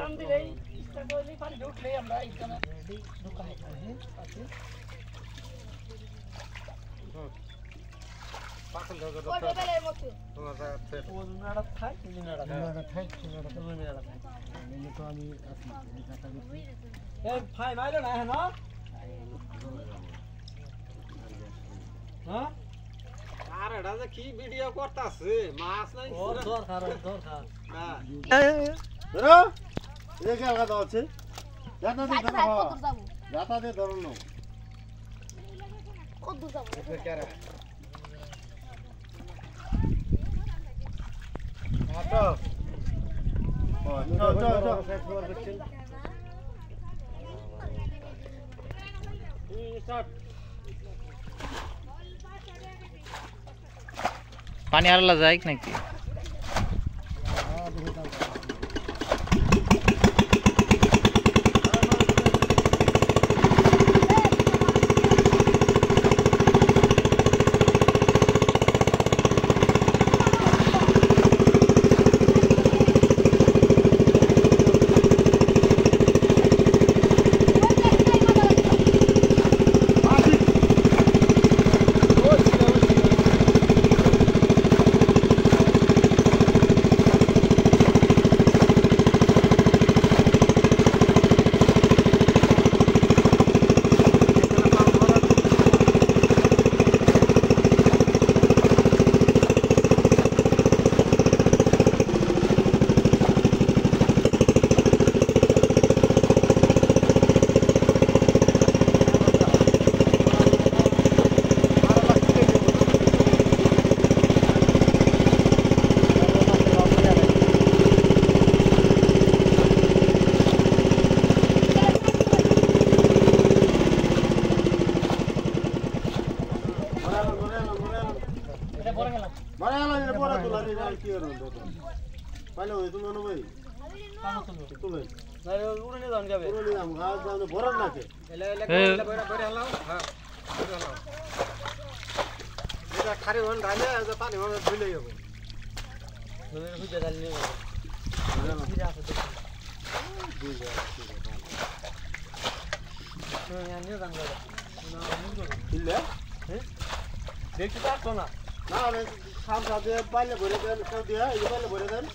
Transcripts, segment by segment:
টান দিলেই ইচ্ছা করলেই পানি ঢুকলেই আমরা এখানে ঢুকা হয় পাকল দাও দাও ওই বেলের মতো তোমার আছে ও নাড়া থাক এই নাড়া থাক তুমি নাড়া থাক আমি তো আমি আছি আমি কাটা করছি এই ভাই মাইলো না হ্যাঁ না হ্যাঁ আর এটা যে কি ভিডিও করতাছে মাছ নাই ওর দরকার হ্যাঁ বেরো এই কি আলাদা আছে জাতা দে সাইড ধরো কত যাব জাতা দে ধরো না কত যাব এটা কি রে আটো চল চল চল স্টার্ট পানি আরলা যায় নাকি মারা গেল এটা পড়া তোলা রে আর কি হলো পাইলো তুমি না ভাই তুলে নারে উড়ে নিয়ে যান যাবে পুরো নিলাম গাছ দাও ভরার নাকে এলে এলে বইরা বইরা হলাও হ্যাঁ বইরা হলাও এটা খারে হন ঢালে যে পানি হন ধুইলে যাবে ধরে হুজে ডাল নিয়ে ফিরে আসে দেখুন নিয়ে যান যাবে ইল্লে দেখতে পারছো না না রে সাম সাথে পাইলে ভরে দেন কেউ দিয়া এই পাইলে ভরে দেন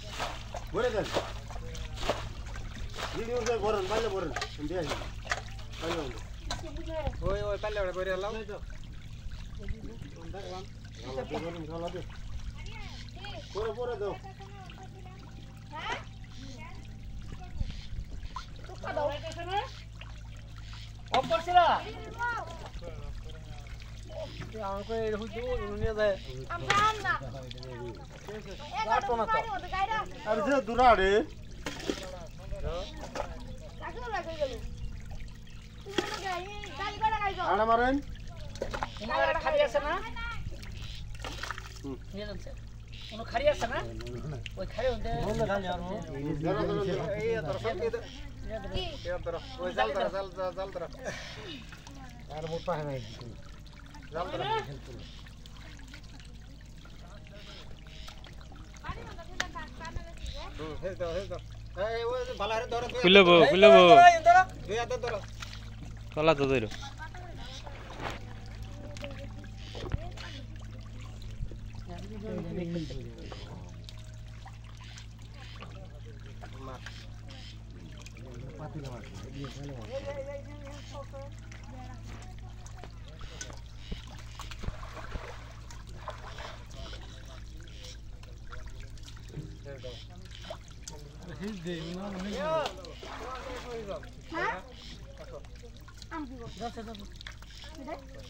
ভিডিও কে ভরেন পাইলে ভরেন দিয়া পাইলে ওই ওই পাল্লে বইরা হলাও পরে দাও টুকা দাও অফ করছিলা আমাকে হুজে নিয়ে যায় আমরাম না কাটো না তো পানি ওটা গায়রা আরে যে দূরা রে রাখো রাখো গেল তুমি না গাই গালি করা গাইছো আনা মারেন তোমার খালি আছে না নিয়ে যান স্যার কোনো খালি আছে না ওই খালি হতে এই তোর সব কি এই তোর ওই জাল তোর আর মোটা হয় নাই জাল তোর হে দাও এই ওই ভালো রে ধরো খুলবো দুই হাতে ধরো কলা তো ধরো হ্যাঁ আম দিব যাচ্ছে যাচ্ছে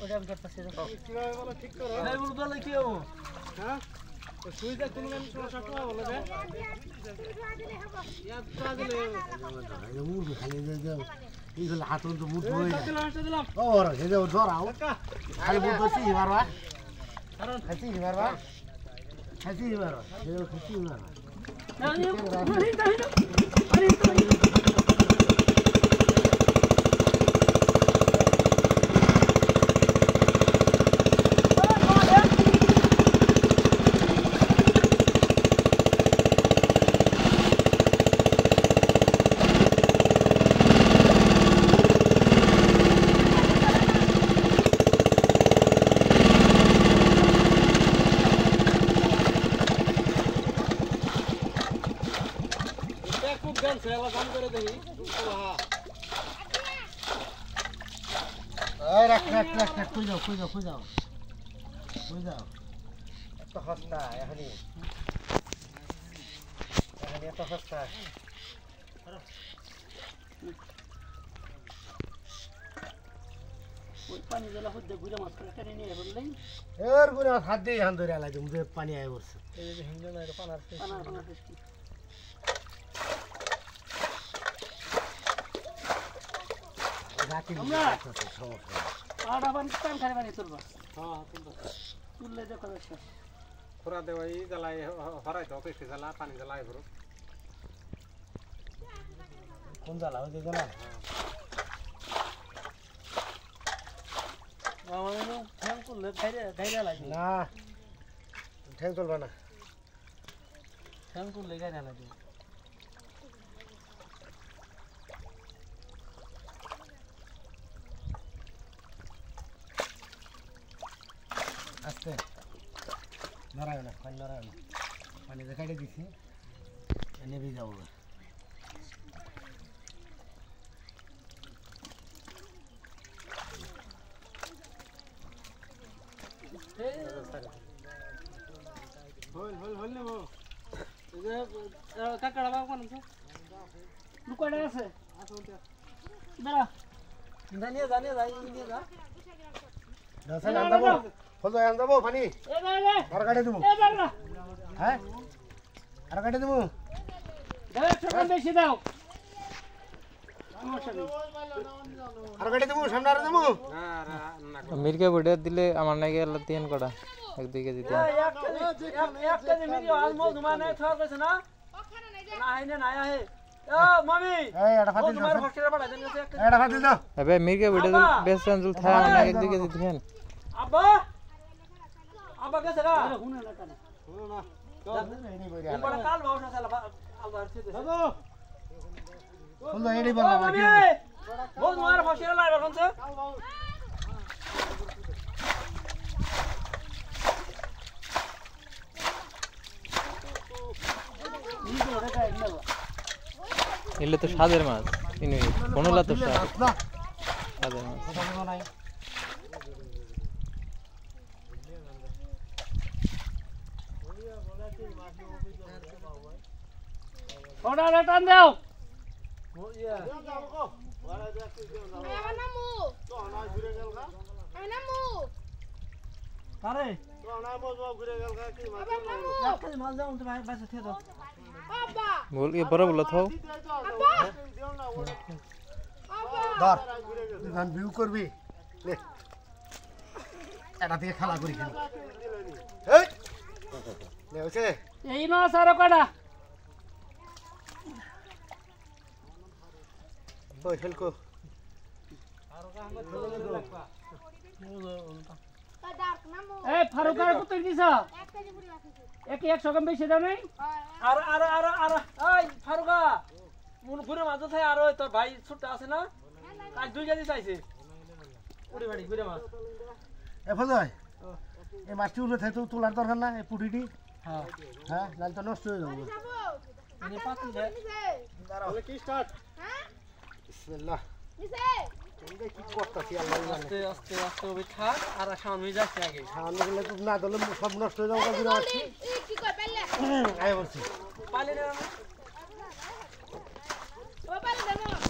ওটা আমি করতেছি কিভাবে বলো ঠিক করো এই বল বলে কি হবো হ্যাঁ সুই যা কোনো আমি সমস্যা তো বলে দে ইয়া তো দিলে মুরগি খালি যে এইগুলো হাতন তো মুঠ হয়ে যায় দিলাম ও ওরা যে ধরাও খালি মুঠ হচ্ছে মারবা কারণ খাইছি মারবা খাইছি মারবা খাইছি মারবা দেন সেলা দাম করে দেখি হ্যাঁ এই রাখ কই যাও এত সস্তা এখনই এত সস্তা ওই পানি জলা হচ্ছে ঘুরে মাছ করে টেনে নিয়ে বললেই এর গুলো হাত দিয়ে হান ধরে আলাই তুমি পানি আয় পড়ছে এই যে হিন্দু না পানার টেস্টি রাখি আমরা সমস্যা আড়া বান টান খারে বানি তুলবা হ্যাঁ তুললে দেখো একটা পুরা দেওয়াই জ্বালাই হরাই দাও পেশি জ্বালা পানি জ্বালাই পুরো কোন জ্বালা হয়েছে জানা আমাদের ফোন করলে গাইরা লাগে না ঠ্যাং তুলবা না ফোন করলে গাইরা লাগে আস্তে নড়ায় না পানি নড়ায় না পানি দেখাইতে দিছি নেবে যাবো হল নেবো কাকাড়া বাবা কোন আছে লুকাড়া আছে দাঁড়া জানিয়ে যাই নিয়ে যা দশে আন যাবো ফল আন যাবো পানি এ দাঁড়া আর কাটে দেবো এ দাঁড়া হ্যাঁ আর কাটে দেবো দাঁড়া একটু বেশি দাও সমস্যা নেই আর কাটে দেবো সামনে আর দেবো না না মিরকে বুড়ে দিলে আমার নাকি আল্লাহ তিন কটা 1-2 কেজি তিন এক কেজি মিলি অলমোস্ট মানে থাক গেছে না না আইনে না আহে ও মামি এই এটা ফাটিল তোমার হোস্টেলে পাঠাই দেন গেছে এটা ফাটিল দাও अबे मिरके बुढ़े बेसन जुल था আমার নাকি 1-2 কেজি তিন আব্বা আব্বা গেছে গা হুনে না কানে বড় কাল বাউস না সালা আব্বা হচ্ছে দাদা ফল এডি বললাম আর কি বহুত মার হোস্টেলে লাইবা কোনছে এলে তো স্বাদের মাছ ইনি কোনলা তো স্বাদ না স্বাদের মাছ কথা বলো নাই ওটা রিটার্ন দাও আমার নামু আমার নামু আরে আমার নামু এক কেজি মাছ দাও তো ভাই বাসা থেকে দাও বাবা बोल ये बड़ा बोला था বাবা বাবা ধর তুই গান ভিউ করবি নে এটা দিয়ে খেলা করি খেলি এই নে হচ্ছে এই না সারা কয়টা ওই ফেলকো তা ডাক নামু এই ফারুক আর কত দিছ এক কেজি পুরি রাখিছি এক 100 গ্রাম বেশি দাও নাই হয় আর এই ফারুকা মুন ঘুরে মাছ থাকে আর ওই তোর ভাই ছোট আছে না কাল 2 কেজি চাইছে পুরি বাড়ি ঘুরে মাছ এ ফজয় এই মাছটি উঠে থাকে তো তোলার দরকার না এই পুটিটি হ্যাঁ হ্যাঁ নাহলে তো নষ্ট হয়ে যাবে যাবো এনে পাতি দে নিছে দাঁড়াও কি স্টার্ট হ্যাঁ বিসমিল্লাহ নিছে তুমি কি করতেছি আল্লাহ জানে আস্তে আস্তে আস্তে ওই থাক আর সামনে যাচ্ছে আগে সামনে গেলে তো না দিলে সব নষ্ট হয়ে যাবে কাজে মাছটি কি কই পেলে আয় বলছি পালে না ও পালে দেবো